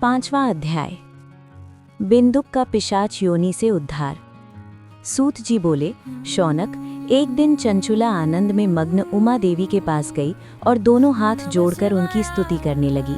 5वां अध्याय। बिंदुक का पिशाच योनि से उद्धार। सूत जी बोले, शौनक, एक दिन चंचुला आनंद में मग्न उमा देवी के पास गई और दोनों हाथ जोड़कर उनकी स्तुति करने लगी।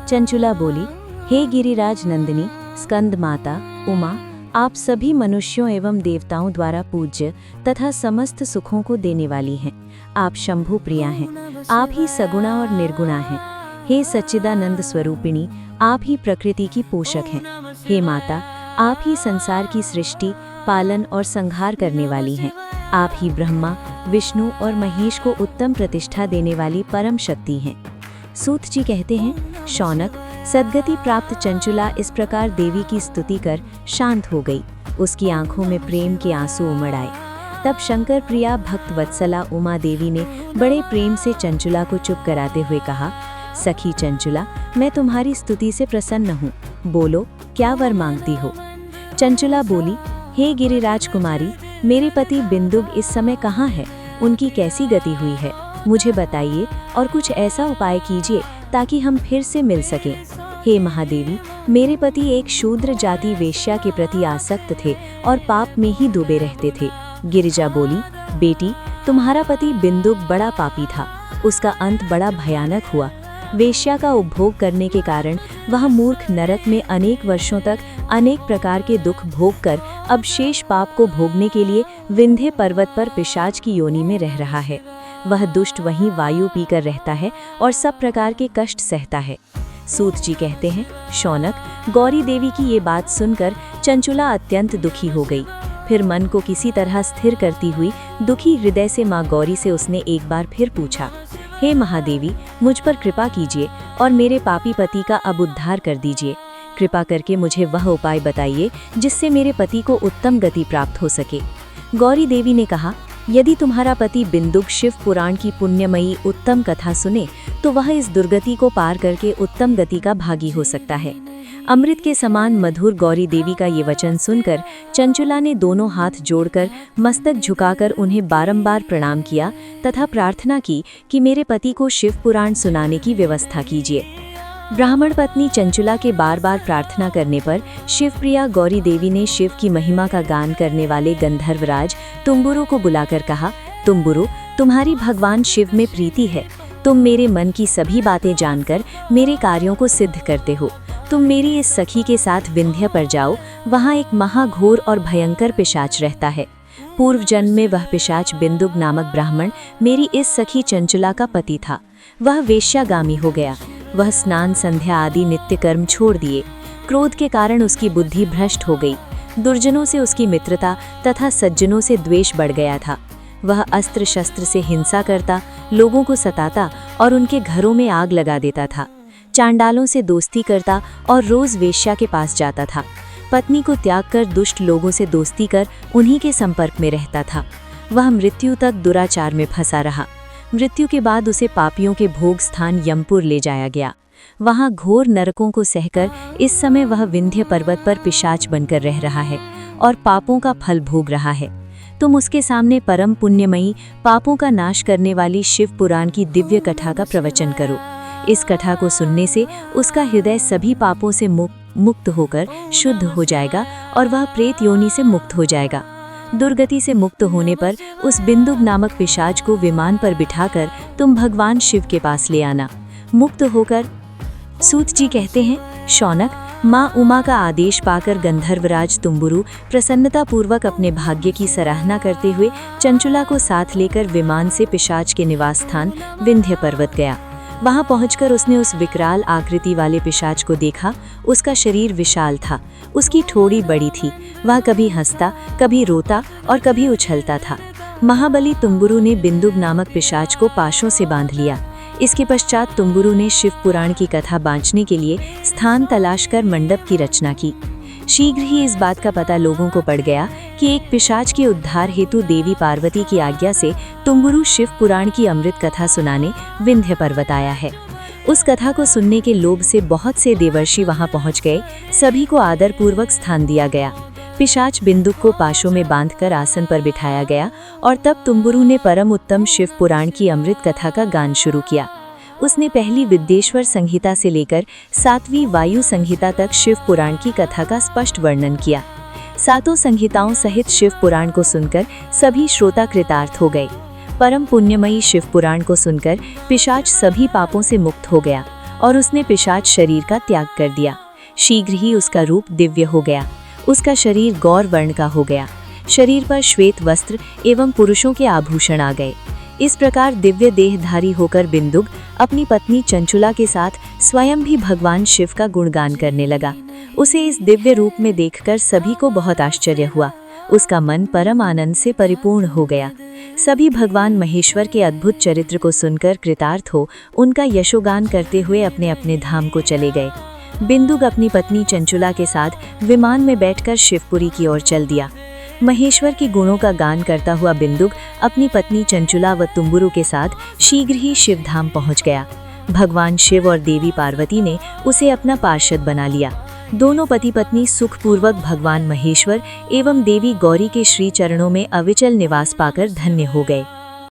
चंचुला बोली, हे गिरिराज नंदिनी, स्कंद माता उमा, आप सभी मनुष्यों एवं देवताओं द्वारा पूज्य तथा समस्त सुखों को देने वाली हैं। आप शंभु प्रिया हैं, आप ही सगुणा और निर्गुणा हैं। हे सच्चिदानंद स्वरूपिणी, आप ही प्रकृति की पोषक हैं। हे माता, आप ही संसार की सृष्टि, पालन और संहार करने वाली हैं। आप ही ब्रह्मा, विष्णु और महेश को उत्तम प्रतिष्ठा देने वाली परम शक्ति हैं। सूत जी कहते हैं, शौनक, सद्गति प्राप्त चंचुला इस प्रकार देवी की स्तुति कर शांत हो गई। उसकी आंखों में प्रेम के आंसू उमड़ आए। तब शंकर प्रिया भक्त वत्सला उमा देवी ने बड़े प्रेम से चंचुला को चुप कराते हुए कहा, सखी चंचुला, मैं तुम्हारी स्तुति से प्रसन्न हूँ। बोलो, क्या वर मांगती हो? चंचुला बोली, हे गिरिराज कुमारी, मेरे पति बिंदुक इस समय कहाँ है? उनकी कैसी गति हुई है? मुझे बताइए और कुछ ऐसा उपाय कीजिए ताकि हम फिर से मिल सकें। हे महादेवी, मेरे पति एक शूद्र जाति वेश्या के प्रति आसक्त थे और पाप में ही डूबे रहते थे। गिरिजा बोली, बेटी, तुम्हारा पति बिंदुक बड़ा पापी था। उसका अंत बड़ा भयानक हुआ। वेश्या का उपभोग करने के कारण वह मूर्ख नरक में अनेक वर्षों तक अनेक प्रकार के दुख भोग कर अब शेष पाप को भोगने के लिए विंध्य पर्वत पर पिशाच की योनि में रह रहा है। वह दुष्ट वहीं वायु पीकर रहता है और सब प्रकार के कष्ट सहता है। सूत जी कहते हैं, शौनक, गौरी देवी की ये बात सुनकर चंचुला अत्यंत दुखी हो गई। फिर मन को किसी तरह स्थिर करती हुई दुखी हृदय से माँ गौरी से उसने एक बार फिर पूछा, हे महादेवी, मुझ पर कृपा कीजिए और मेरे पापी पति का अब उद्धार कर दीजिए। कृपा करके मुझे वह उपाय बताइए जिससे मेरे पति को उत्तम गति प्राप्त हो सके। गौरी देवी ने कहा, यदि तुम्हारा पति बिंदुक शिव पुराण की पुण्यमयी उत्तम कथा सुने तो वह इस दुर्गति को पार करके उत्तम गति का भागी हो सकता है। अमृत के समान मधुर गौरी देवी का ये वचन सुनकर चंचुला ने दोनों हाथ जोड़कर मस्तक झुकाकर उन्हें बारंबार प्रणाम किया तथा प्रार्थना की कि मेरे पति को शिव पुराण सुनाने की व्यवस्था कीजिए। ब्राह्मण पत्नी चंचुला के बार बार प्रार्थना करने पर शिवप्रिया गौरी देवी ने शिव की महिमा का गान करने वाले गंधर्वराज तुम्बुरु को बुलाकर कहा, तुम्बुरु, तुम्हारी भगवान शिव में प्रीति है। तुम मेरे मन की सभी बातें जानकर मेरे कार्यों को सिद्ध करते हो। तुम मेरी इस सखी के साथ विंध्य पर जाओ। वहाँ एक महाघोर और भयंकर पिशाच रहता है। पूर्व जन्म में वह पिशाच बिंदुक नामक ब्राह्मण मेरी इस सखी चंचुला का पति था। वह वेश्यागामी हो गया। वह स्नान संध्या आदि नित्य कर्म छोड़ दिए। क्रोध के कारण उसकी बुद्धि भ्रष्ट हो गई। दुर्जनों से उसकी मित्रता तथा सज्जनों से द्वेष बढ़ गया था। वह अस्त्र शस्त्र से हिंसा करता, लोगों को सताता और उनके घरों में आग लगा देता था। चांडालों से दोस्ती करता और रोज वेश्या के पास जाता था। पत्नी को त्याग कर दुष्ट लोगों से दोस्ती कर उन्हीं के संपर्क में रहता था। वह मृत्यु तक दुराचार में फंसा रहा। मृत्यु के बाद उसे पापियों के भोग स्थान यमपुर ले जाया गया। वहां घोर नरकों को सहकर इस समय वह विंध्य पर्वत पर पिशाच बनकर रह रहा है और पापों का फल भोग रहा है। तुम उसके सामने परम पुण्यमयी, पापों का नाश करने वाली शिव पुराण की दिव्य कथा का प्रवचन करो। इस कथा को सुनने से उसका हृदय सभी पापों से मुक्त होकर शुद्ध हो जाएगा और वह प्रेत योनि से मुक्त हो जाएगा। दुर्गति से मुक्त होने पर उस बिंदुक नामक पिशाच को विमान पर बिठाकर तुम भगवान शिव के पास ले आना। मुक्त होकर सूत जी कहते हैं, शौनक, माँ उमा का आदेश पाकर गंधर्वराज तुम्बुरु प्रसन्नतापूर्वक अपने भाग्य की सराहना करते हुए चंचुला को साथ लेकर विमान से पिशाच के निवास स्थान विंध्य पर्वत गया। वहां पहुंचकर उसने उस विकराल आकृति वाले पिशाच को देखा। उसका शरीर विशाल था, उसकी ठोड़ी बड़ी थी। वह कभी हंसता, कभी रोता और कभी उछलता था। महाबली तुम्बुरु ने बिंदुक नामक पिशाच को पाशों से बांध लिया। इसके पश्चात तुम्बुरु ने शिव पुराण की कथा बांचने के लिए स्थान तलाश कर मंडप की रचना की। शीघ्र ही इस बात का पता लोगों को पड़ गया कि एक पिशाच के उद्धार हेतु देवी पार्वती की आज्ञा से तुम्बुरु शिव पुराण की अमृत कथा सुनाने विंध्य पर्वत आया है। उस कथा को सुनने के लोभ से बहुत से देवर्षि वहां पहुंच गए। सभी को आदरपूर्वक स्थान दिया गया। पिशाच बिंदुक को पाशों में बांधकर आसन पर बिठाया गया और तब तुम्बुरु ने परम उत्तम शिव पुराण की अमृत कथा का गान शुरू किया। उसने पहली विद्येश्वर संहिता से लेकर 7वीं वायु संहिता तक शिव पुराण की कथा का स्पष्ट वर्णन किया। सातों संहिताओं सहित शिव पुराण को सुनकर सभी श्रोता कृतार्थ हो गए। परम पुण्यमयी शिव पुराण को सुनकर पिशाच सभी पापों से मुक्त हो गया और उसने पिशाच शरीर का त्याग कर दिया। शीघ्र ही उसका रूप दिव्य हो गया। उसका शरीर गौर वर्ण का हो गया। शरीर पर श्वेत वस्त्र एवं पुरुषों के आभूषण आ गए। इस प्रकार दिव्य देहधारी होकर बिंदुक अपनी पत्नी चंचुला के साथ स्वयं भी भगवान शिव का गुणगान करने लगा। उसे इस दिव्य रूप में देखकर सभी को बहुत आश्चर्य हुआ। उसका मन परम आनंद से परिपूर्ण हो गया। सभी भगवान महेश्वर के अद्भुत चरित्र को सुनकर कृतार्थ हो उनका यशोगान करते हुए अपने अपने धाम को चले गए। बिंदुक अपनी पत्नी चंचुला के साथ विमान में बैठकर शिवपुरी की ओर चल दिया। महेश्वर के गुणों का गान करता हुआ बिंदुक अपनी पत्नी चंचुला व तुम्बुरु के साथ शीघ्र ही शिवधाम पहुंच गया। भगवान शिव और देवी पार्वती ने उसे अपना पार्षद बना लिया। दोनों पति पत्नी सुखपूर्वक भगवान महेश्वर एवं देवी गौरी के श्री चरणों में अविचल निवास पाकर धन्य हो गए।